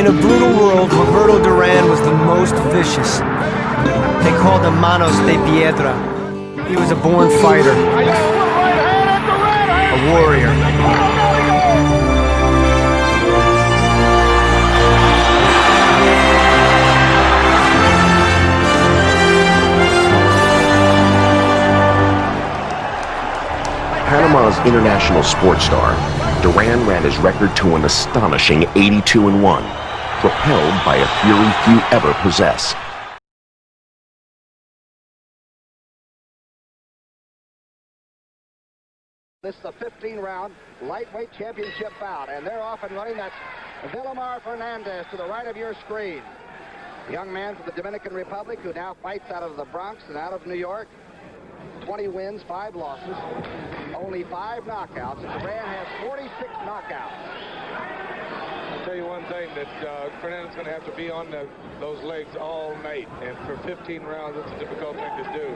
In a brutal world, Roberto Duran was the most vicious. They called him Manos de Piedra. He was a born fighter, a warrior. Panama's international sports star, Duran ran his record to an astonishing 82-1, propelled by a fury few ever possess. This is the 15-round lightweight championship bout, and they're off and running. That's Vilomar Fernandez to the right of your screen. A young man from the Dominican Republic who now fights out of the Bronx and out of New York. 20 wins, 5 losses, only 5 knockouts. And Duran has 46 knockouts. I'll tell you one thing, that Fernandez is going to have to be on those legs all night, and for 15 rounds, it's a difficult thing to do.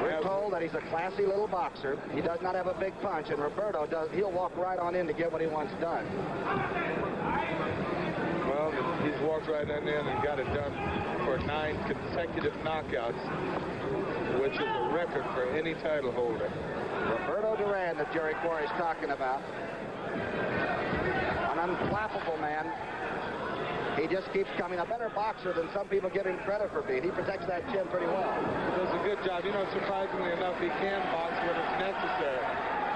We're told that he's a classy little boxer. He does not have a big punch, and Roberto does. He'll walk right on in to get what he wants done. Well, he's walked right in and got it done for 9 consecutive knockouts, which is a record for any title holder. Roberto Duran that Jerry Quarry's talking about. An unflappable man. He just keeps coming. A better boxer than some people give him credit for being. He protects that chin pretty well. He does a good job. You know, surprisingly enough, he can box when it's necessary.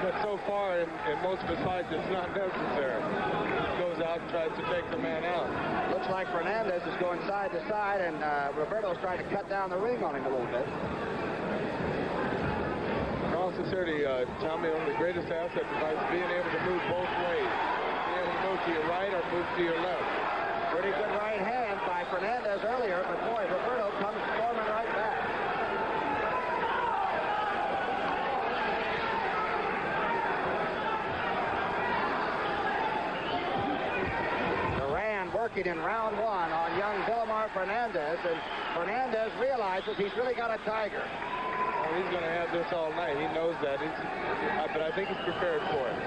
But so far in most of his fights, it's not necessary. He goes out and tries to take the man out. Looks like Fernandez is going side to side, and Roberto's trying to cut down the ring on him a little bit. In all sincerity, Tommy, one of the greatest assets is being able to move both ways. Being able to move to your right or move to your left. Pretty good right hand by Fernandez earlier, but boy, Roberto comes storming right back. Duran working in round 1 on young Vilomar Fernandez, and Fernandez realizes he's really got a tiger. Well, he's going to have this all night. He knows that. But I think he's prepared for it.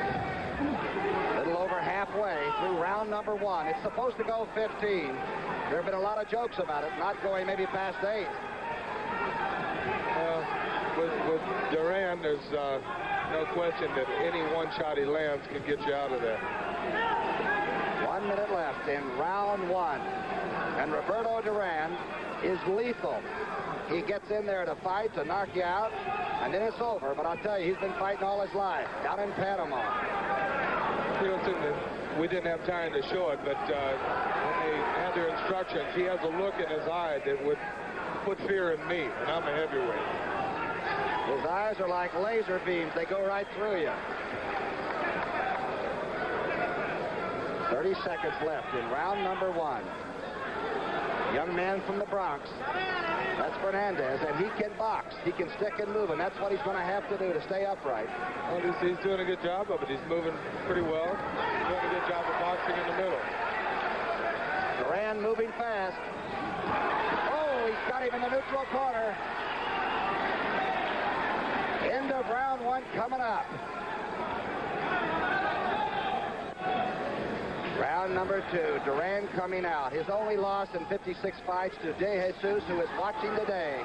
Little over halfway through round number 1. It's supposed to go 15. There have been a lot of jokes about it, not going maybe past 8. With Duran, there's no question that any one shot he lands can get you out of there. 1 minute left in round 1. And Roberto Duran is lethal. He gets in there to fight, to knock you out, and then it's over. But I'll tell you, he's been fighting all his life down in Panama. You know, we didn't have time to show it, but when they had their instructions, he has a look in his eye that would put fear in me, and I'm a heavyweight. His eyes are like laser beams. They go right through you. 30 seconds left in round number 1. Young man from the Bronx. That's Fernandez, and he can box. He can stick and move, and that's what he's going to have to do to stay upright. Well, he's doing a good job of it. He's moving pretty well. He's doing a good job of boxing in the middle. Duran moving fast. Oh, he's got him in the neutral corner. End of round 1 coming up. Round number 2, Duran coming out. His only loss in 56 fights to De Jesus, who is watching today.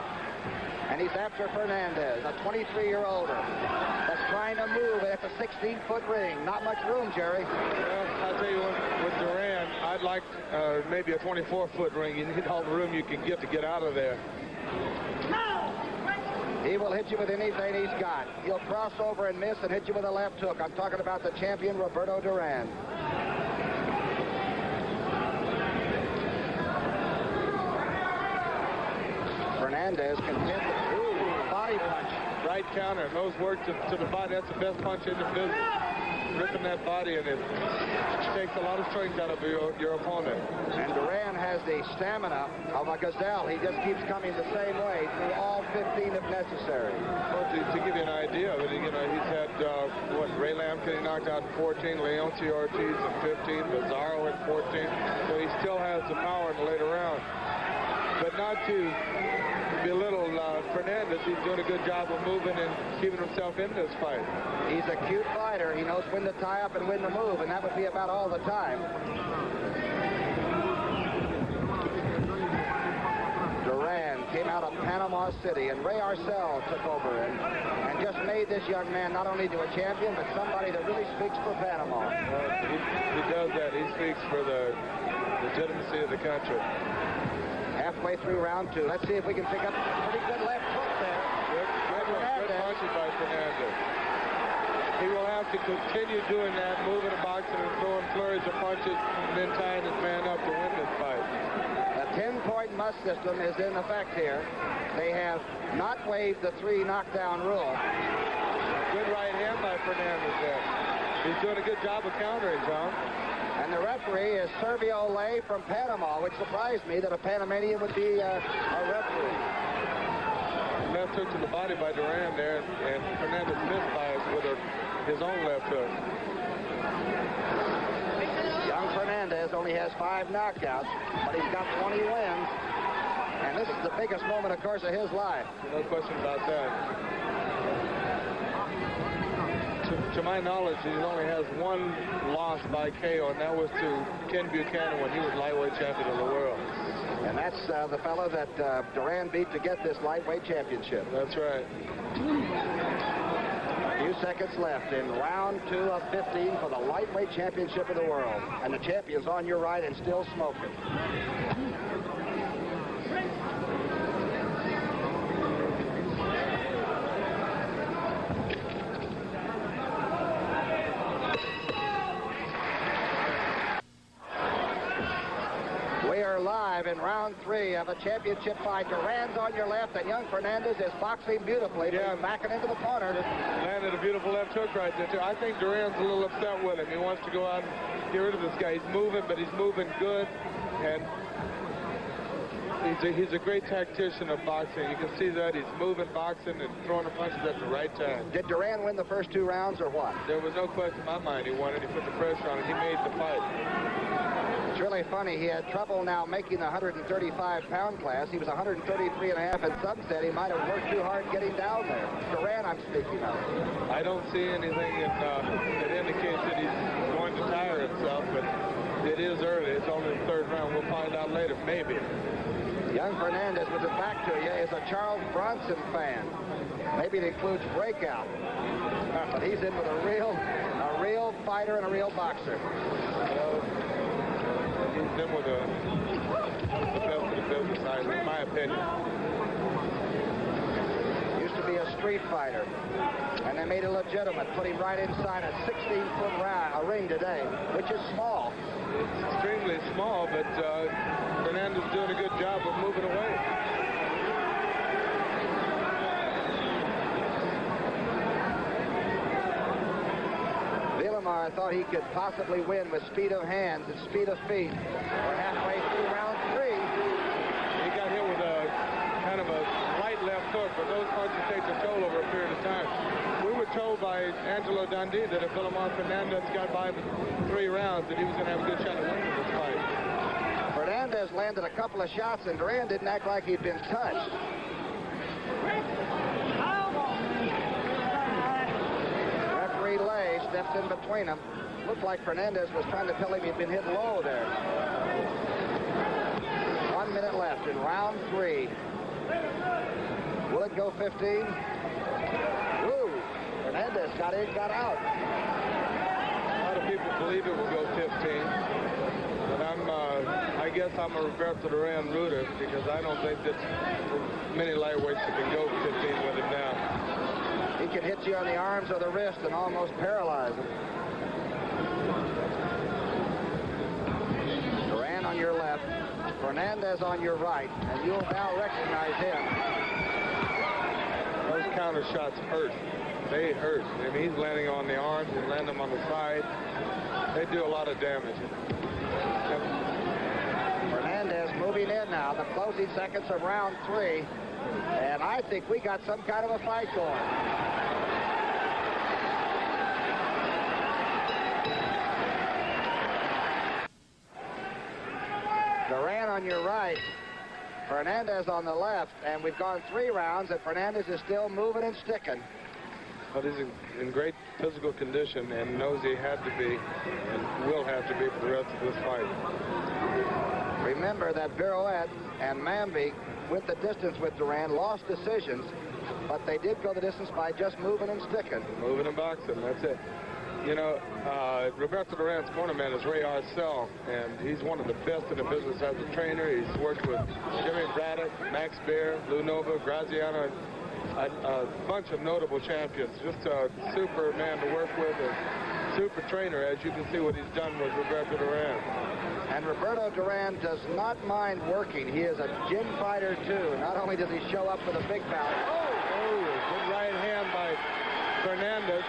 And he's after Fernandez, a 23-year-older that's trying to move at the 16-foot ring. Not much room, Jerry. Well, I'll tell you what, with Duran, I'd like maybe a 24-foot ring. You need all the room you can get to get out of there. He will hit you with anything he's got. He'll cross over and miss and hit you with a left hook. I'm talking about the champion, Roberto Duran. Fernandez content. Ooh, body punch. Right counter. Those work to the body. That's the best punch in the business. Ripping that body, and it takes a lot of strength out of your opponent. And Duran has the stamina of a gazelle. He just keeps coming the same way through all 15 if necessary. Well, to give you an idea of it, you know, he's had, Ray Lamb getting knocked out in 14, Leoncio Ortiz in 15, Bizarro in 14. So he still has the power in the later round. But not to belittle Fernandez, he's doing a good job of moving and keeping himself in this fight. He's a cute fighter. He knows when to tie up and when to move, and that would be about all the time. came out of Panama City, and Ray Arcel took over and just made this young man not only into a champion, but somebody that really speaks for Panama. He does that. He speaks for the legitimacy of the country. Halfway through round 2. Let's see if we can pick up a pretty good left hook there. Good punches by Fernandez. He will have to continue doing that, moving the boxing and throwing flurries of punches, and then tying his man up to win this fight. The 10-point must system is in effect here. They have not waived the 3 knockdown rule. Good right hand by Fernandez there. He's doing a good job of countering, John. And the referee is Servio Ley from Panama, which surprised me that a Panamanian would be a referee. Left hook to the body by Duran there, and Fernandez missed by it with his own left hook. Young Fernandez only has 5 knockouts, but he's got 20 wins. And this is the biggest moment, of course, of his life. No question about that. To my knowledge, he only has 1 loss by KO, and that was to Ken Buchanan when he was lightweight champion of the world. And that's the fellow that Duran beat to get this lightweight championship. That's right. A few seconds left in round 2 of 15 for the lightweight championship of the world. And the champion's on your right and still smoking. We are live in round 3 of a championship fight. Duran's on your left, and young Fernandez is boxing beautifully. Yeah. Backing into the corner. Landed a beautiful left hook right there, too. I think Duran's a little upset with him. He wants to go out and get rid of this guy. He's moving, but he's moving good. And he's a great tactician of boxing. You can see that. He's moving, boxing, and throwing the punches at the right time. Did Duran win the first 2 rounds or what? There was no question in my mind he won it. He put the pressure on it. He made the fight. It's really funny. He had trouble now making the 135-pound class. He was 133.5, and some said he might have worked too hard getting down there. Duran, I'm speaking of. I don't see anything that indicates that he's going to tire himself, but it is early. It's only the 3rd round. We'll find out later, maybe. Young Fernandez, with his back to you, is a Charles Bronson fan. Maybe it includes Breakout. But he's in with a real fighter and a real boxer. He's in with the best of the business side, in my opinion. Used to be a street fighter, and they made it legitimate. Put him right inside a 16-foot ring today, which is small. It's extremely small, but Fernandez is doing a good job of moving away. Vilomar thought he could possibly win with speed of hands and speed of feet. We're halfway through round 3. He got hit with a kind of a light left hook, but those punches take the toll over a period of time. We were told by Angelo Dundee that if Vilomar Fernandez got by the 3 rounds, that he was going to have a good shot at winning this fight. Fernandez landed a couple of shots, and Duran didn't act like he'd been touched. Referee Ley steps in between them. Looked like Fernandez was trying to tell him he'd been hit low there. 1 minute left in round 3. Will it go 15? Woo! Fernandez got in, got out. A lot of people believe it will go 15. But I guess I'm a Roberto Duran rooter because I don't think that many lightweights that can go 15 with him now. He can hit you on the arms or the wrist and almost paralyze him. Duran on your left, Fernandez on your right, and you'll now recognize him. Those counter shots hurt. They hurt. I mean, he's landing on the arms and landing them on the side. They do a lot of damage. Fernandez moving in now, the closing seconds of round 3. And I think we got some kind of a fight going. Duran on your right, Fernandez on the left, and we've gone 3 rounds, and Fernandez is still moving and sticking. But he's in great physical condition and knows he had to be and will have to be for the rest of this fight. Remember that Virouette and Mamby went the distance with Duran, lost decisions, but they did go the distance by just moving and sticking. Moving and boxing, that's it. You know, Roberto Duran's corner man is Ray Arcel, and he's one of the best in the business as a trainer. He's worked with Jimmy Braddock, Max Baer, Lou Nova, Graziano, a bunch of notable champions. Just a super man to work with, a super trainer, as you can see what he's done with Roberto Duran. And Roberto Duran does not mind working. He is a gym fighter, too. Not only does he show up for the big bout. Oh, good right hand by Fernandez.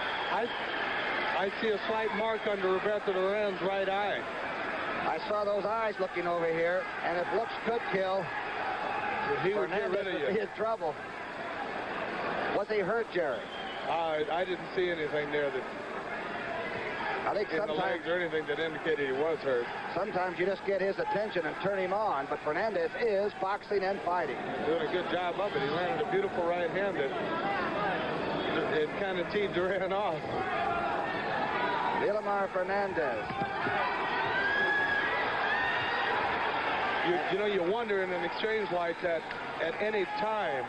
I see a slight mark under Roberto Duran's right eye. I saw those eyes looking over here, and if looks could kill, He would get rid of would be you. in trouble. Was he hurt, Jerry? I didn't see anything there that I think in the sometimes, legs or anything that indicated he was hurt. sometimes you just get his attention and turn him on, but Fernandez is boxing and fighting. Doing a good job of it. He landed a beautiful right hand that it kind of teed Duran off. Vilomar Fernandez. You know, you wonder in an exchange like that, at any time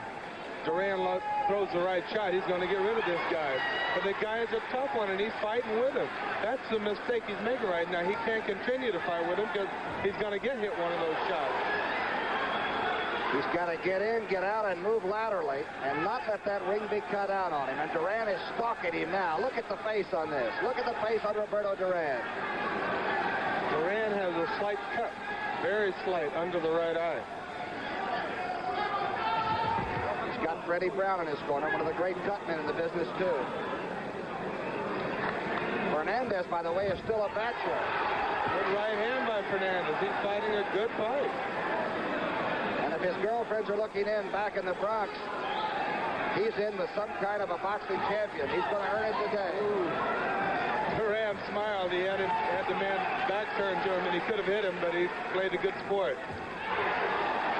Duran throws the right shot, he's going to get rid of this guy. But the guy is a tough one, and he's fighting with him. That's the mistake he's making right now. He can't continue to fight with him because he's going to get hit one of those shots. He's got to get in, get out, and move laterally, and not let that ring be cut out on him. And Duran is stalking him now. Look at the face on this. Look at the face on Roberto Duran. Duran has a slight cut, very slight, under the right eye. He's got Freddie Brown in his corner, one of the great cutmen in the business, too. Fernandez, by the way, is still a bachelor. Good right hand by Fernandez. He's fighting a good fight. And if his girlfriends are looking in back in the Bronx, he's in with some kind of a boxing champion. He's going to earn it today. Duran smiled. He had the man back turned to him, and he could have hit him, but he played a good sport.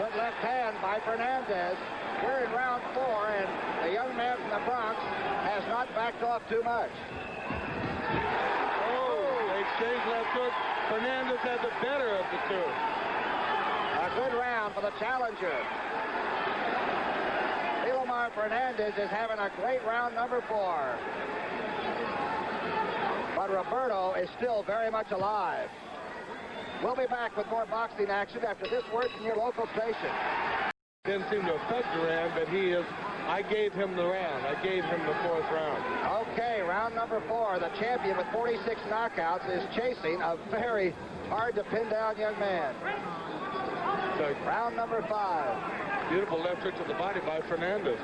Good left hand by Fernandez. We're in round 4, and the young man from the Bronx has not backed off too much. They exchanged left hook. Fernandez had the better of the two. A good round for the challenger. Vilomar Fernandez is having a great round number 4. But Roberto is still very much alive. We'll be back with more boxing action after this word from your local station. Didn't seem to affect Duran, but I gave him the round. I gave him the 4th round. Okay, round number 4. The champion with 46 knockouts is chasing a very hard to pin down young man. So, Round number 5. beautiful left hook to the body by Fernandez.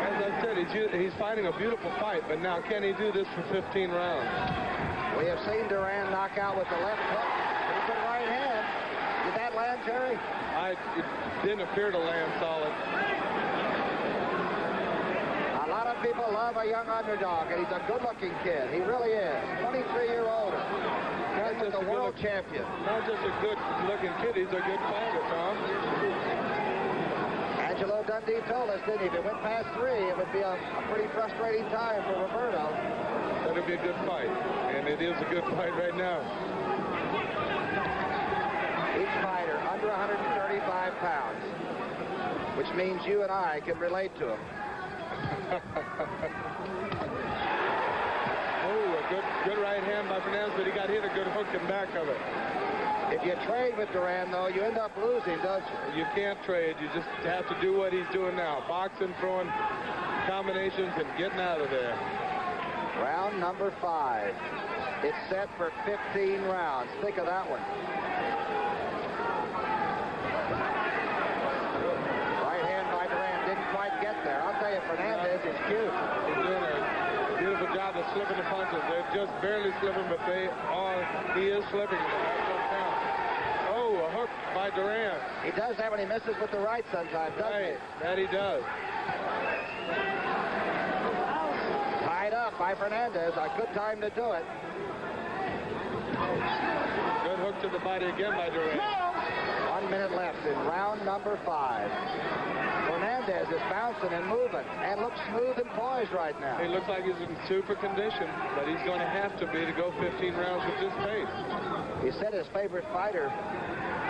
As I said, he's fighting a beautiful fight, but now can he do this for 15 rounds? We have seen Duran knock out with the left hook. He's the right hand. Did that land, Jerry? It didn't appear to land solid. A lot of people love a young underdog, and he's a good-looking kid. He really is. 23-year-old. Not just the world champion. Not just a good-looking kid, he's a good fighter, Tom. Angelo Dundee told us, didn't he? If it went past 3, it would be a pretty frustrating time for Roberto. That'll be a good fight, and it is a good fight right now. Each fighter under 135 pounds, which means you and I can relate to him. A good right hand by Fernandez, but he got hit a good hook in back of it. If you trade with Duran, though, you end up losing, don't you? You can't trade. You just have to do what he's doing now. Boxing, throwing combinations, and getting out of there. Round number 5. It's set for 15 rounds. Think of that one. Right hand by Duran. Didn't quite get there. I'll tell you, Fernandez is cute. He's doing a beautiful job of slipping the punches. They're just barely slipping, but he is slipping. Oh, a hook by Duran. He does that when he misses with the right sometimes, doesn't he? That he does. Tied up by Fernandez. A good time to do it. Good hook to the body again by Duran. 1 minute left in round number 5. Fernandez is bouncing and moving and looks smooth and poised right now. He looks like he's in super condition, but he's going to have to be to go 15 rounds with this pace. He said his favorite fighter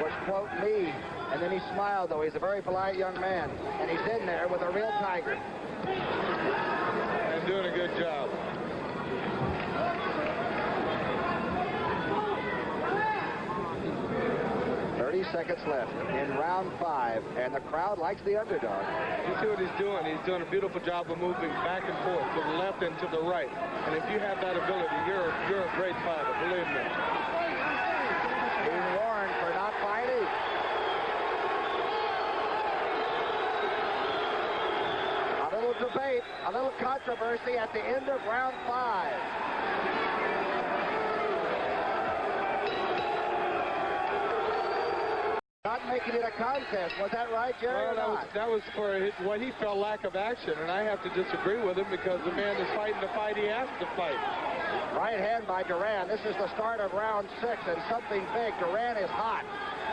was, quote, me, and then he smiled, though. He's a very polite young man, and he's in there with a real tiger. And doing a good job. Seconds left in round 5, and the crowd likes the underdog. You see what he's doing? He's doing a beautiful job of moving back and forth to the left and to the right. And if you have that ability, you're a great fighter, believe me. Being warned for not fighting. A little debate, a little controversy at the end of round 5. Not making it a contest. Was that right, Jerry? Well, that was for what he felt lack of action, and I have to disagree with him because the man is fighting the fight he has to fight. Right hand by Duran. This is the start of round 6, and something big. Duran is hot.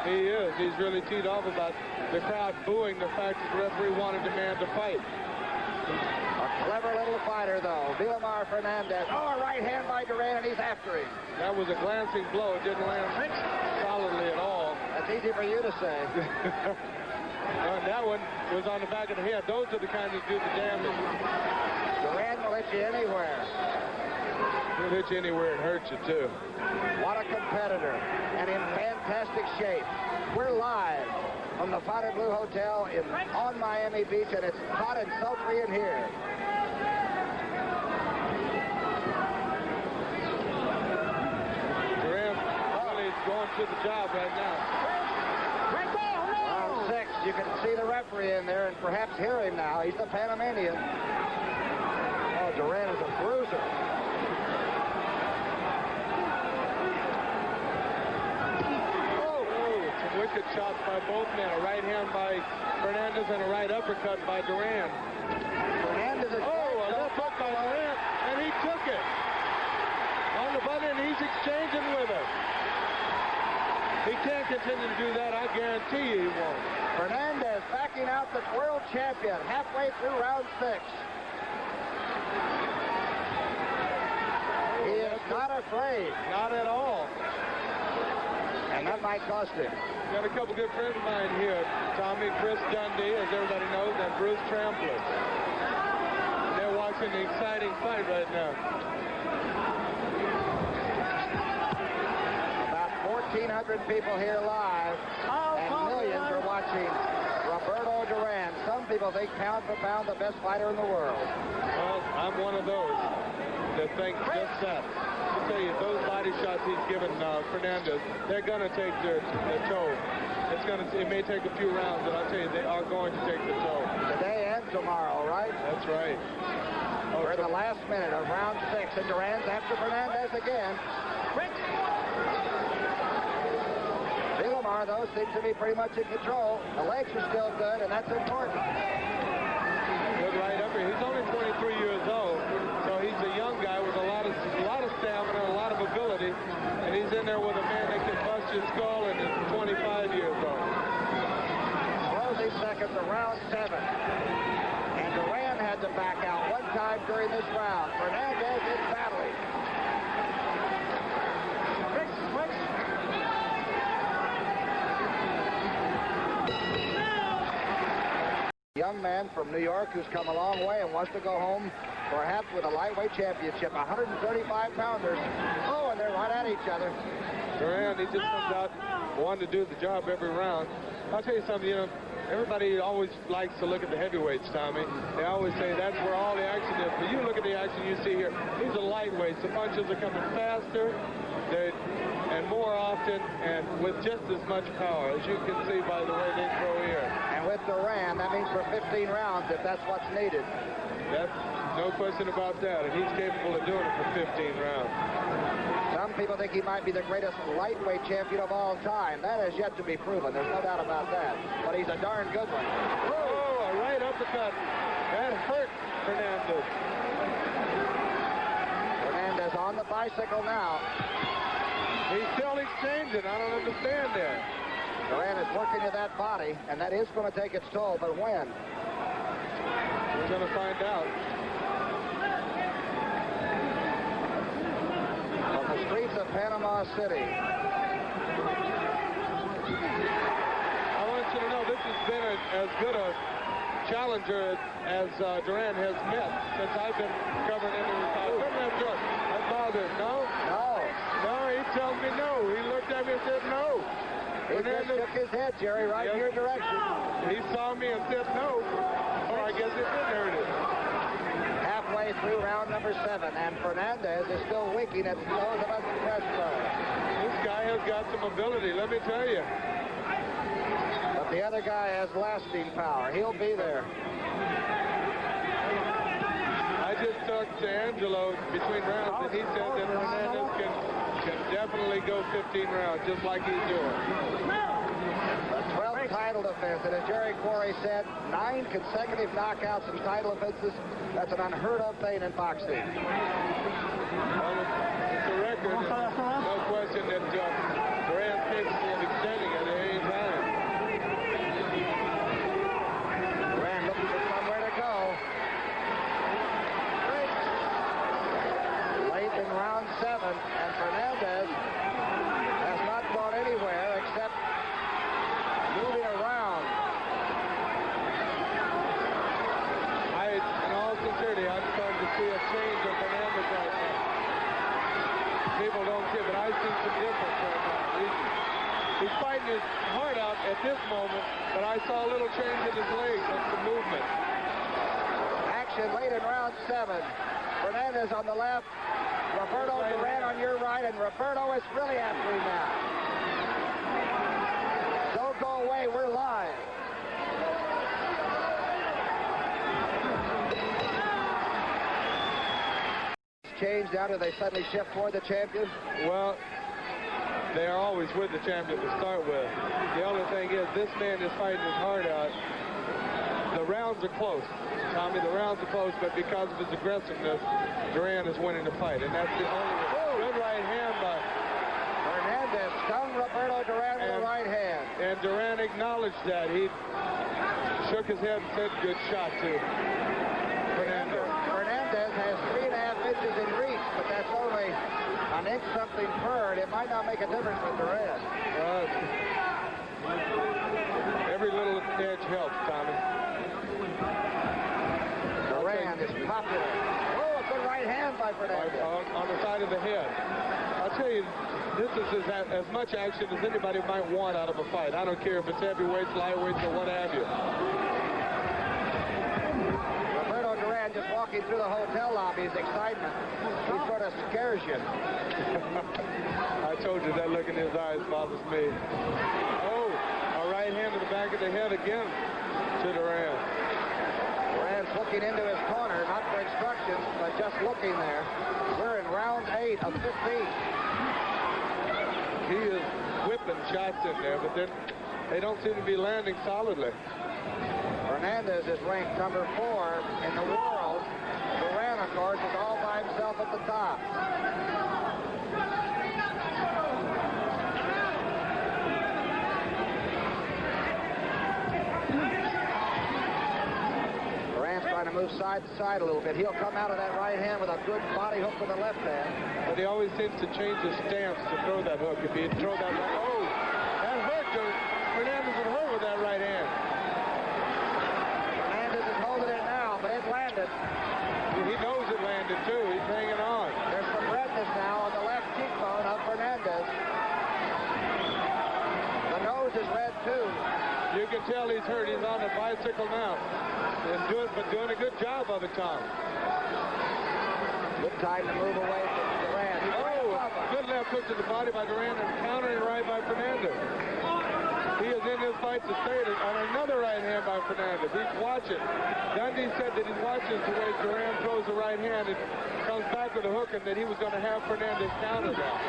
He is. He's really teed off about the crowd booing the fact that the referee wanted the man to fight. A clever little fighter, though. Vilomar Fernandez. Oh, a right hand by Duran, and he's after him. That was a glancing blow. It didn't land solidly at all. That's easy for you to say. That one was on the back of the head. Those are the kinds that do the damage. Duran will hit you anywhere. He'll hit you anywhere and hurt you, too. What a competitor, and in fantastic shape. We're live from the Fontainebleau Hotel on Miami Beach, and it's hot and sultry in here. Duran really is going to the job right now. Round 6, you can see the referee in there and perhaps hear him now. He's the Panamanian. Oh, Duran is a bruiser. Wicked shots by both men. A right hand by Fernandez and a right uppercut by Duran. Fernandez is a left hook by Duran, and he took it. On the button, and he's exchanging with us. He can't continue to do that. I guarantee you he won't. Fernandez backing out the world champion halfway through round 6. He is not afraid. Not at all. And that might cost him. Got a couple good friends of mine here. Tommy, Chris Dundee, as everybody knows, and Bruce Trampler. They're watching an exciting fight right now. About 1,400 people here live, and millions are watching Roberto Duran. Some people think pound for pound the best fighter in the world. Well, I'm one of those that think just that. I tell you, those body shots he's given Fernandez, they're going to take their toll. It may take a few rounds, but I'll tell you, they are going to take the toll. Today and tomorrow, right? That's right. We're in the last minute of round 6, and Duran's after Fernandez again. Vilomar, though, seems to be pretty much in control. The legs are still good, and that's important. Good right up here. He's only 23 years old, so he's a young guy with a lot of stamina, a lot of ability, and he's in there with a man that can bust your skull, and is 25 years old. Closing seconds of round 7. And Duran had to back out one time during this round. Fernandez is battling. Young man from New York who's come a long way and wants to go home perhaps with a lightweight championship. 135-pounders. Oh, and they're right at each other. Duran, he just comes out wanting to do the job every round. I'll tell you something, you know, everybody always likes to look at the heavyweights, Tommy. They always say that's where all the action is. But you look at the action you see here. These are lightweights. The punches are coming faster and more often and with just as much power, as you can see by the way they throw here. And with Duran, that means for 15 rounds if that's what's needed. That's no question about that, and he's capable of doing it for 15 rounds. Some people think he might be the greatest lightweight champion of all time. That has yet to be proven. There's no doubt about that. But he's a darn good one. Oh, a right uppercut. That hurt Fernandez. Fernandez on the bicycle now. He's still exchanging. I don't understand that. Duran is working to that body, and that is going to take its toll, but when? We're going to find out. streets of Panama City. I want you to know this has been as good a challenger as Duran has met since I've been covering into the top. That bothered. No? No. No, he tells me no. He looked at me and said no. He just shook his head, Jerry, right in your direction. He saw me and said no. Oh, I guess it didn't hurt it. Halfway through round number 7, and Fernandez is still winking at those of us in press row. This guy has got some ability, let me tell you. But the other guy has lasting power. He'll be there. I just talked to Angelo between rounds, and he said that Fernandez can definitely go 15 rounds, just like he's doing. The 12th title defense, and as Jerry Quarry said, 9 consecutive knockouts and title defenses. That's an unheard of thing in boxing. Well, it's a record. No question that Duran's capable of extending it at any time. Duran looking for somewhere to go. Late in round 7, and Fernandez has not gone anywhere except moving around. In all sincerity, I'm starting to see a change of Fernandez right now. People don't give it. I see some difference right now. He's fighting his heart out at this moment, but I saw a little change in his legs and some movement. Action late in round 7. Fernandez on the left. Roberto Duran on your right, and Roberto is really after him now. Don't go away, we're live. Change now, do they suddenly shift toward the champion? Well, they are always with the champion to start with. The only thing is, this man is fighting his heart out. The rounds are close, Tommy. The rounds are close, but because of his aggressiveness, Duran is winning the fight, and that's the only good right hand by Fernandez stung Roberto Duran with the right hand. And Duran acknowledged that. He shook his head and said, good shot to Fernandez. Fernandez has 3.5 inches in reach, but that's only an inch something per, and it might not make a difference with Duran. Every little edge helps, Tommy. Duran is popular. Oh, a good right hand by Fernandez. On the side of the head. I'll tell you, this is as much action as anybody might want out of a fight. I don't care if it's heavyweights, lightweights, or what have you. Roberto Duran just walking through the hotel lobby, his excitement. He sort of scares you. I told you that look in his eyes bothers me. Oh, a right hand to the back of the head again to Duran. Duran's looking into his corner, not for instructions, but just looking there. We're in round 8 of 15. He is whipping shots in there, but then they don't seem to be landing solidly. Fernandez is ranked number 4 in the world. Duran, of course, is all by himself at the top. Duran's trying to move side to side a little bit. He'll come out of that right hand with a good body hook with the left hand. But he always seems to change his stance to throw that hook. If he'd throw that right, oh, that hurt. Fernandez would hurt with that right hand. Fernandez is holding it now, but it landed. He knows it landed, too. He's hanging on. There's some redness now on the left cheekbone of Fernandez. The nose is red, too. You can tell he's hurt. He's on the bicycle now. But doing a good job of it, Tom. Good time to move away from Duran. Good left hook to the body by Duran and countering right by Fernandez. He is in this fight to stay on another right hand by Fernandez. He's watching. Dundee said that he watches the way Duran throws the right hand and comes back with a hook, and that he was going to have Fernandez counter that.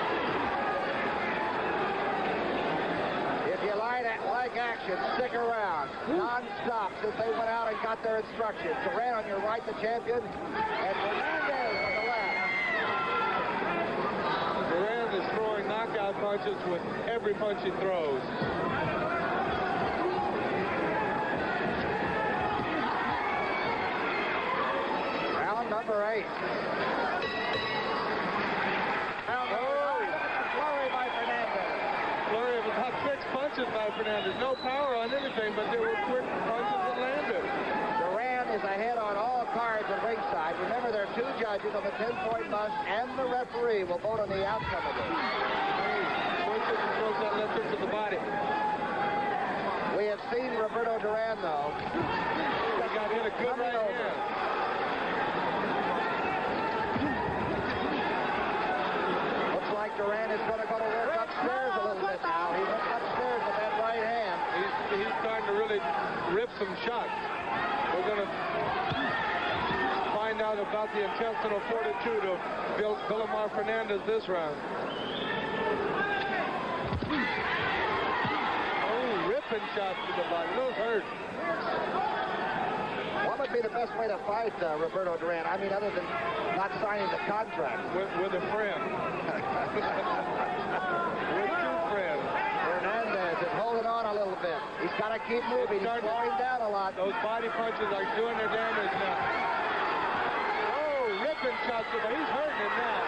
If you like action, stick around. Non-stop since they went out and got their instructions. Duran on your right, the champion, and Fernandez on the left. Duran is throwing knockout punches with every punch he throws. Round number 8. punches by Fernandez. No power on anything, but they were quick punches that landed. Duran is ahead on all cards at ringside. Remember, there are 2 judges on the 10-point must, and the referee will vote on the outcome of this. Pushes and throws that left hook to the body. We have seen Roberto Duran, though. He got hit a good right hand. Looks like Duran is going to go to work upstairs a little bit now. He went upstairs with that right hand. He's starting to really rip some shots. We're going to find out about the intestinal fortitude of Vilomar Fernandez this round. Oh, ripping shots to the body. Those hurt. What would be the best way to fight Roberto Duran? I mean, other than not signing the contract. With a friend. With 2 friends. Fernandez is holding on a little bit. He's got to keep moving. He's slowing down a lot. Those body punches are doing their damage now. Oh, ripping shots, but he's hurting him now.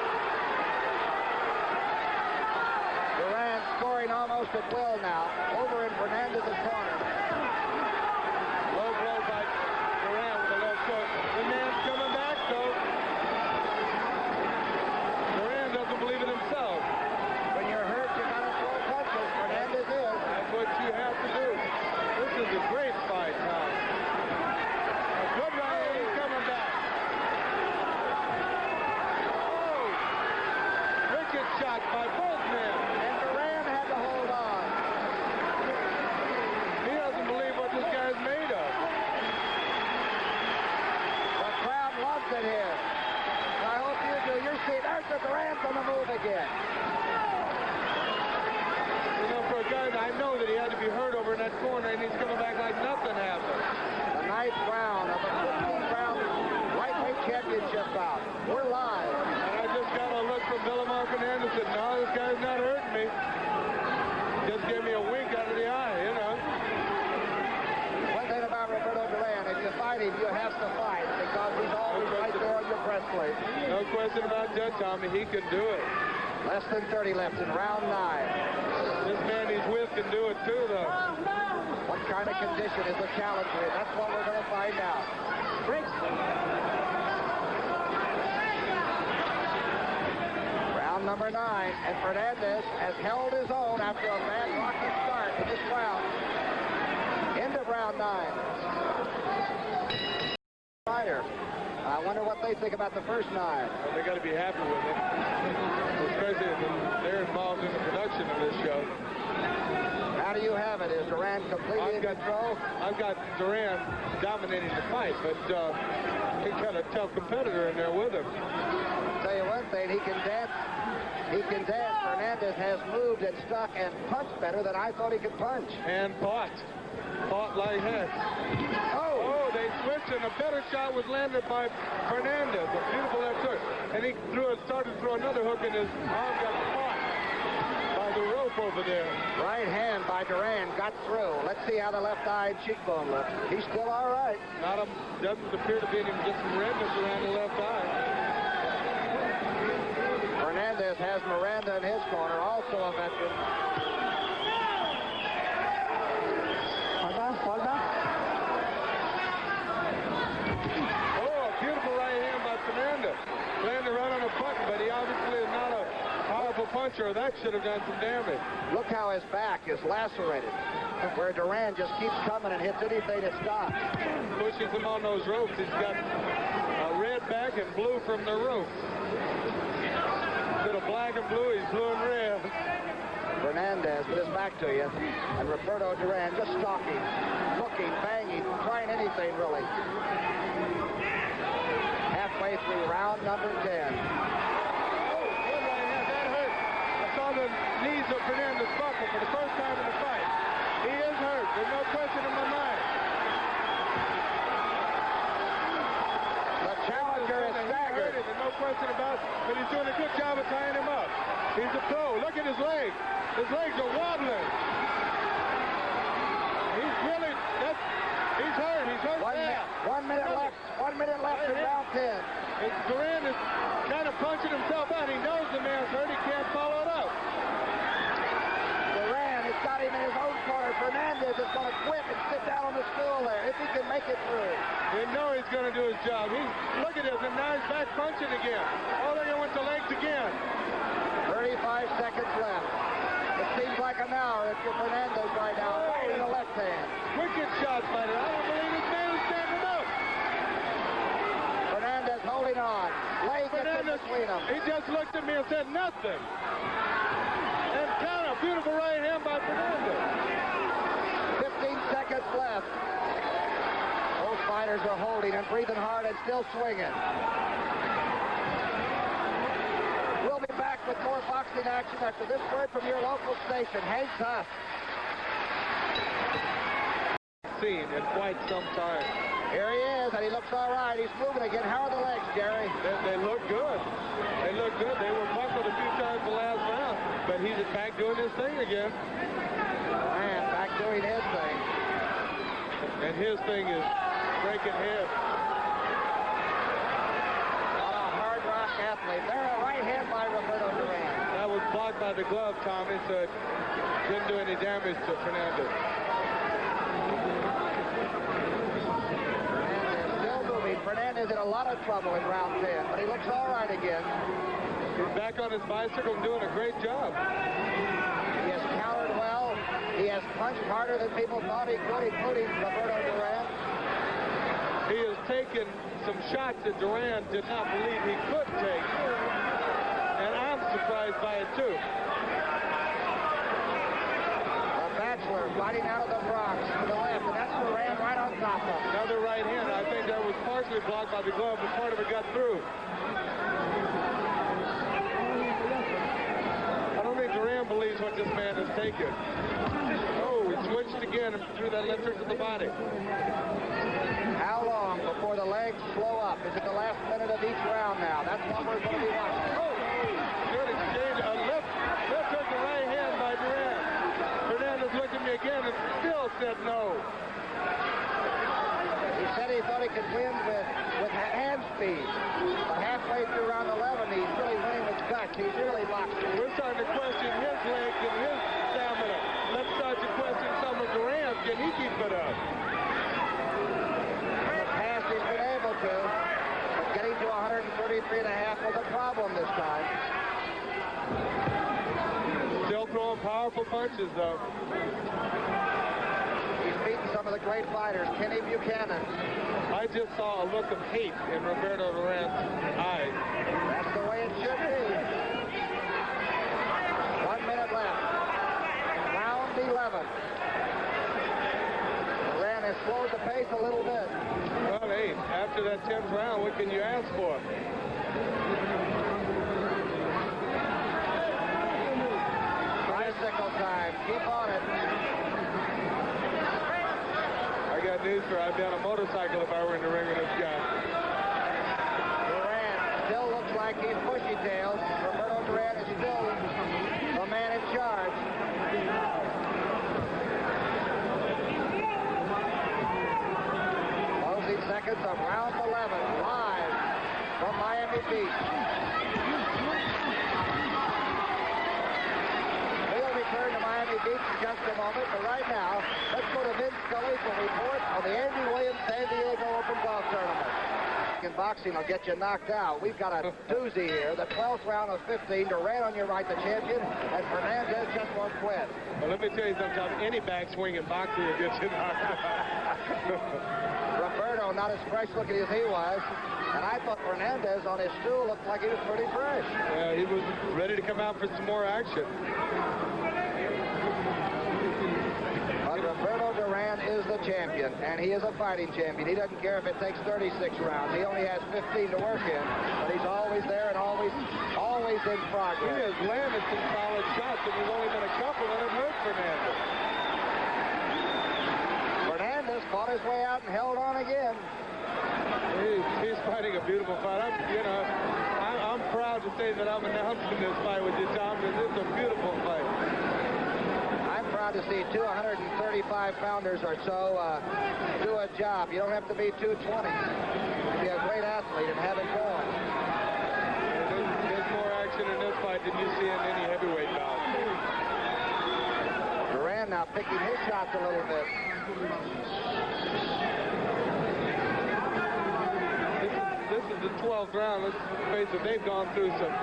Duran scoring almost at will now. Over in Fernandez's corner. Low blow by Duran with a left hook. The man's coming back, though. Duran doesn't believe in himself. When you're hurt, you got to throw punches. Fernandez is. That's what you have to do. This is a great fight now. A good right hand, he's coming back. Oh! Wicked shot by both men. And Duran had to hold on. He doesn't believe what this guy's made of. The crowd loves it here. I hope you do. You're seeing there's the Duran's on the move again. You know, for a guy, I know that he had to be hurt over in that corner, and he's coming back like nothing happened. The 9th round of the 15-round lightweight championship bout. We're live. And I just got a look from Vilomar Fernandez and said, no, this guy's not hurting me. Just gave me a wink out of the eye, you know. One thing about Roberto Duran, if you fight him, you have to fight because he's always right there on your breastplate. No question about that, Tommy. He can do it. Less than 30 left in round 9. This man he's with can do it too, though. What kind of condition is the challenger in? That's what we're going to find out. Round number 9, and Fernandez has held his own after a bad rocky start in this round. End of round 9. Fighter. I wonder what they think about the first 9. Well, they got to be happy with it, especially if they're involved in the production of this show. How do you have it? Is Duran completely in control? I've got Duran dominating the fight, but he's got a tough competitor in there with him. Tell you one thing, he can dance. He can dance. Fernandez has moved and stuck and punched better than I thought he could punch. And fought like heck. Oh, they switched, and a better shot was landed by Fernandez. A beautiful left hook. And he started to throw another hook, and his arm got caught by the rope over there. Right hand by Duran got through. Let's see how the left eye and cheekbone looks. He's still all right. Doesn't appear to be any just some redness around the left eye. Fernandez has Miranda in his corner, also a veteran. Oh, a beautiful right hand by Fernandez. Landed right on the button, but he obviously is not a powerful puncher. That should have done some damage. Look how his back is lacerated, where Duran just keeps coming and hits anything that stops. Pushes him on those ropes. He's got a red back and blue from the rope. Instead of black and blue, he's blue and red. Fernandez with his back to you, and Roberto Duran just stalking, looking, banging, trying anything really. Halfway through round number 10. Oh, good right hand. That hurt. I saw the knees of Fernandez buckle for the first time in the fight. He is hurt. There's no question in my mind. The challenger is staggered. There's no question about it, but he's doing a good job of tying him up. He's a pro. Look at his legs. His legs are wobbling. He's really, he's hurt. He's hurt bad. 1 minute left. 1 minute left in round 10. Duran is kind of punching himself out. He knows the man's hurt. He can't follow it up. Duran has got him in his own Fernandez is going to quit and sit down on the stool there if he can make it through. You know he's going to do his job. Look at this, and now he's back punching again. Oh, they're going to went to legs again. 35 seconds left. It seems like an hour if you're Fernandez right now, right in the left hand. Wicked shot, fighter. I don't believe his man is standing up. Fernandez holding on. Leg gets in between them. He just looked at me and said nothing. And counter, beautiful right hand by Fernandez. 15 seconds left. Both fighters are holding and breathing hard and still swinging. We'll be back with more boxing action after this word from your local station. Hank Huff. Seen in quite some time. Here he is, and he looks all right. He's moving again. How are the legs, Jerry? They look good. They look good. They were buckled a few times the last round, but he's back doing his thing again. Man, back doing his thing. And his thing is breaking heads. What a hard rock athlete. There, a right hand by Roberto Duran. That was blocked by the glove, Tommy, so it didn't do any damage to Fernandez. Fernandez in a lot of trouble in round 10, but he looks all right again. He's back on his bicycle and doing a great job. He has countered well. He has punched harder than people thought he could, including Roberto Duran. He has taken some shots that Duran did not believe he could take. And I'm surprised by it, too. The Bachelor fighting out of the Bronx to the left, and that's Duran right on top of him. Another right hand. I think that was partially blocked by the glove, but part of it got through. I don't think Duran believes what this man has taken. Oh, he switched again and threw that left hook to the body. How long before the legs slow up? Is it the last minute of each round now? That's what we're going to be watching. Oh, good exchange. A left hook to right hand by Duran. Fernandez looked at me again and still said no. He said he thought he could win with hand speed. But halfway through round 11, he's really winning with guts. He's really boxing. We're starting to question his legs and his stamina. Let's start to question some of Duran's. Can he keep it up? In the past, he's been able to. But getting to 133.5 was a problem this time. Still throwing powerful punches, though. He's beaten some of the great fighters. Kenny Buchanan. I just saw a look of hate in Roberto Duran's eyes. That's the way it should be. 1 minute left. Round 11. Duran has slowed the pace a little bit. Well, hey, after that 10th round, what can you ask for? Bicycle time. Keep on it. I got news for you. I'd be on a motorcycle if I were in the ring with this guy. Duran still looks like he's bushy tails. Roberto Duran is still the man in charge. Closing seconds of round 11, live from Miami Beach. We'll return to Miami Beach in just a moment, but right now, let's go to Vince Scully for a report on the Andy Williams San Diego Open Golf Tournament. In boxing will get you knocked out. We've got a doozy here. The 12th round of 15. Duran on your right, the champion, and Fernandez just won't quit. Well, let me tell you something. Any backswing in boxing will get you knocked out. Roberto, not as fresh looking as he was. And I thought Fernandez on his stool looked like he was pretty fresh. Yeah, he was ready to come out for some more action. But Roberto Duran is the champion, and he is a fighting champion. He doesn't care if it takes 36 rounds. He only has 15 to work in, but he's always there and always in progress. He has landed some solid shots, and there's only been a couple that have hurt Fernandez. Fernandez fought his way out and held on again. He's fighting a beautiful fight. I'm proud to say that I'm announcing this fight with you, Tom, because it's a beautiful fight. I'm proud to see 235-pounders or so do a job. You don't have to be 220 to be a great athlete and have it going. There's more action in this fight than you see in any heavyweight bout. Duran now now, picking his shots a little bit. This is the 12th round. Let's face it, they've gone through some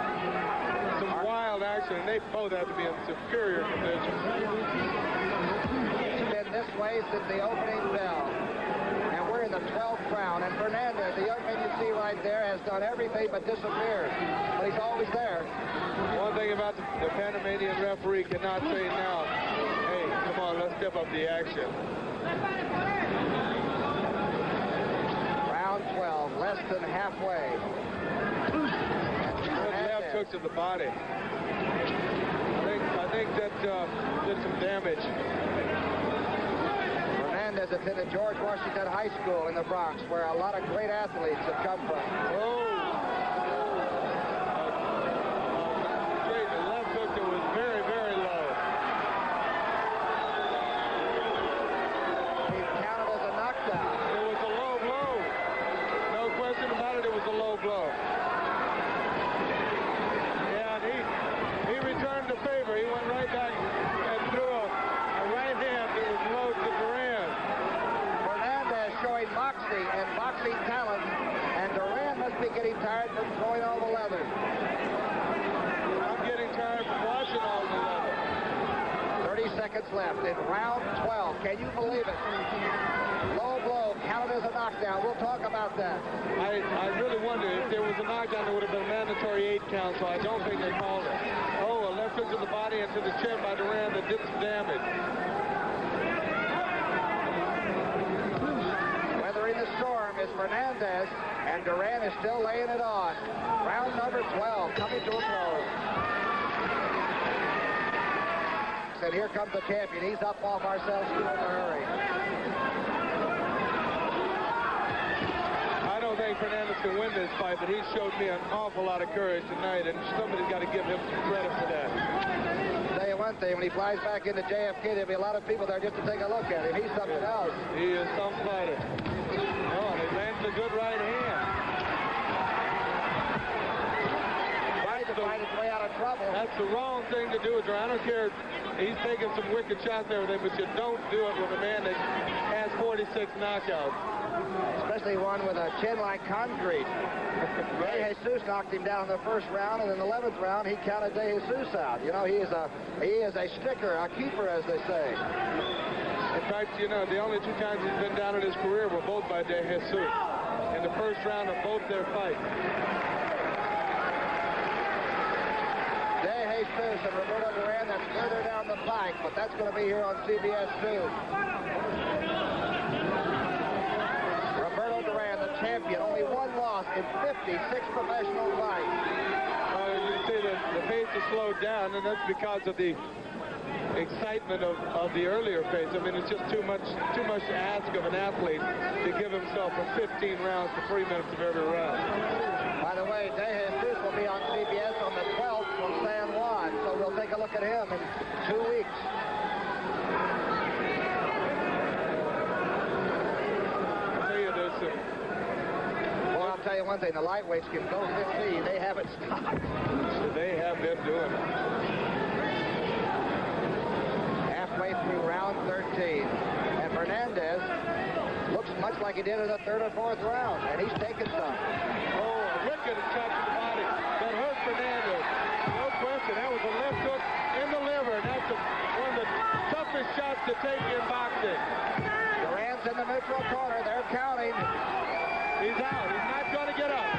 wild action, and they both have to be in superior condition. It's been this way since the opening bell. And we're in the 12th round. And Fernandez, the young man you see right there, has done everything but disappeared. But he's always there. One thing about the Panamanian referee cannot say now, hey, come on, let's step up the action. Round 12, less than halfway. Left hook to the body. I think that did some damage. Fernandez attended George Washington High School in the Bronx, where a lot of great athletes have come from. Oh! Straight left hook that was very, very low. He's counted as a knockdown. It was a low blow. No question about it, it was a low blow. He returned the favor. He went right back and threw a right hand that was low to Duran. Fernandez showing moxie and boxing talent, and Duran must be getting tired from throwing all the leather. I'm getting tired from watching all the leather. 30 seconds left in round 12. Can you believe it? Low blow, counted as a knockdown. We'll talk about that. I really wonder if there was a knockdown, there would have been a mandatory 8 count, so I don't think they called it. Oh, a left hook to the body and to the chin by Duran that did some damage. Weathering the storm is Fernandez, and Duran is still laying it on. Round number 12 coming to a close. And here comes the champion. He's up off ourselves in a hurry. I don't think Fernandez can win this fight, but he showed me an awful lot of courage tonight, and somebody's got to give him some credit for that. I'll tell you one thing, when he flies back into JFK, there'll be a lot of people there just to take a look at him. He's something else. He is some fighter. Oh, and he lands a good right hand. Tries to fight his way out of trouble. That's the wrong thing to do with Duran. I don't care. He's taking some wicked shots and everything, but you don't do it with a man that has 46 knockouts. Especially one with a chin like concrete. De Jesus knocked him down in the first round, and in the 11th round, he counted De Jesus out. You know, he is a sticker, a keeper, as they say. In fact, you know, the only 2 times he's been down in his career were both by De Jesus in the first round of both their fights. De Jesus and Roberto Duran, that's further down the pike, but that's going to be here on CBS 2. Roberto Duran, the champion, only 1 loss in 56 professional fights. You see that the pace has slowed down, and that's because of the excitement of the earlier pace. I mean, it's just too much to ask of an athlete to give himself a 15 rounds to 3 minutes of every round. By the way, De Jesus will be on CBS on the 12th from San Juan, so we'll take a look at him in 2 weeks. Well, I'll tell you one thing, the lightweights can go 15. They haven't stopped. They have been doing it. Halfway through round 13. And Fernandez looks much like he did in the 3rd or 4th round, and he's taking some. Oh, a wicked shot to the body that hurt Fernandez. No question, that was a left hook in the liver, and that's one of the toughest shots to take in boxing. Duran's in the neutral corner. They're counting. He's out. He's not going to get up.